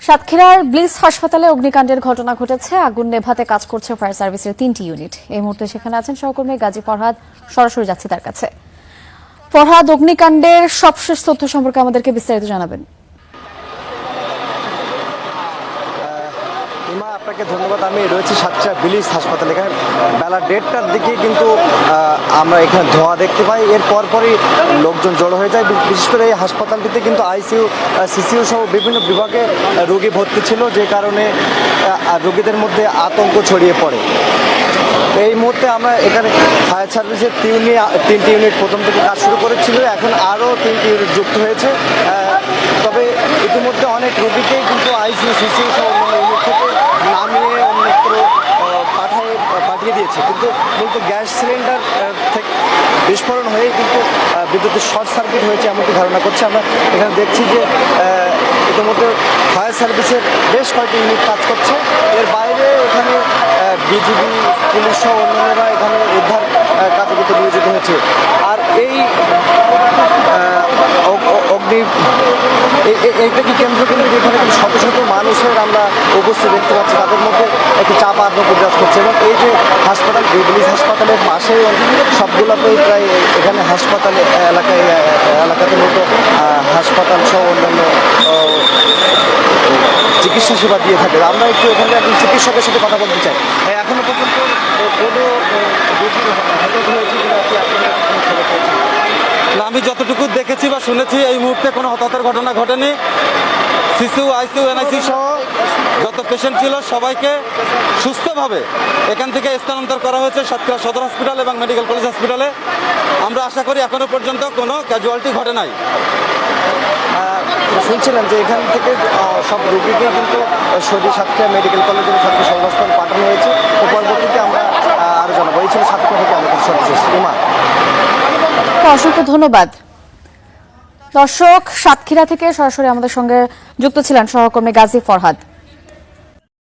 সাতক্ষীরার ব্লিস হাসপাতালে অগ্নিকাণ্ডের ঘটনা ঘটেছে। আগুন নেভাতে কাজ করছে ফায়ার সার্ভিসের 3টি ইউনিট। এই মুহূর্তে সেখানে আছেন সহকর্মী গাজী ফরহাদ। সরাসরি যাচ্ছে তার কাছে। ফরহাদ, অগ্নিকাণ্ডের সবশেষ তথ্য সম্পর্কে আমাদেরকে বিস্তারিত জানাবেন। আপনাকে ধন্যবাদ। আমি রয়েছি সাতক্ষীরা ব্লিস হাসপাতালে। এখানে বেলা 1:30টার দিকে কিন্তু আমরা এখানে ধোঁয়া দেখতে পাই। এর পরপরই লোকজন জড়ো হয়ে যায়। বিশেষ করে এই হাসপাতালটিতে কিন্তু আইসিইউ, সিসিইউ সহ বিভিন্ন বিভাগে রোগী ভর্তি ছিল, যে কারণে রোগীদের মধ্যে আতঙ্ক ছড়িয়ে পড়ে। এই মুহূর্তে আমরা এখানে ফায়ার সার্ভিসের 3টি ইউনিট প্রথম থেকে কাজ শুরু করেছিল, এখন আরও 3টি ইউনিট যুক্ত হয়েছে। তবে ইতিমধ্যে অনেক রোগীকেই কিন্তু আইসিইউ, সিসিইউ সহ অন্যান্য ইউনিট থেকে নামিয়ে অন্যত্র পাঠিয়ে দিয়েছে। কিন্তু মূলত গ্যাস সিলিন্ডার থেকে বিস্ফোরণ হয়ে কিন্তু বিদ্যুতের শর্ট সার্কিট হয়েছে এমনটি ধারণা করছে। আমরা এখানে দেখছি যে ইতিমধ্যে ফায়ার সার্ভিসের বেশ কয়েকটি ইউনিট কাজ করছে। এর বাইরে এখানে বিজিবি, পুলিশ সহ অন্যান্যরা এখানে উদ্ধার কাজে কিন্তু নিয়োজিত হয়েছে। আর এই এইটাকে কেন্দ্র করে এখানে কিন্তু শত শত মানুষের আমরা উপস্থিত দেখতে পাচ্ছি। তাদের মধ্যে একটি চাপ আতঙ্ক বিরাজ করছে। এবং এই যে হাসপাতাল, ব্লিস হাসপাতালের পাশেই সবগুলোতেই প্রায় এখানে হাসপাতালে এলাকাতে মতো হাসপাতাল সহ অন্যান্য চিকিৎসা সেবা দিয়ে থাকে। আমরা একটু এখানে একজন চিকিৎসকের সাথে কথা বলতে চাই। এখনো পর্যন্ত কোনো হতাহত হয়েছে কিনা কি আপনারা খবর পেয়েছেন? না, আমি যতটুকু দেখেছি বা শুনেছি এই মুহূর্তে কোনো হতাহতের ঘটনা ঘটেনি। সিসিইউ, আইসিইউ, এনআইসিইউ সহ যত পেশেন্ট ছিল সবাইকে সুস্থভাবে এখান থেকে স্থানান্তর করা হয়েছে সাতক্ষীরা সদর হসপিটাল এবং মেডিকেল কলেজ হসপিটালে। আমরা আশা করি এখনো পর্যন্ত কোনো ক্যাজুয়ালিটি ঘটে নাই। শুনছিলাম যে এখান থেকে সব রোগীকে কিন্তু সাতক্ষীরা মেডিকেল কলেজের সাথে সদর হাসপাতাল পাঠানো হয়েছে। তো পরবর্তীতে আমরা আরও জানাবো। এই ছিল সাতক্ষীরা থেকে আমাদের সর্বশেষ। অসংখ্য ধন্যবাদ। দর্শক, সাতক্ষীরা থেকে সরাসরি আমাদের সঙ্গে যুক্ত ছিলেন সহকর্মী গাজী ফরহাদ।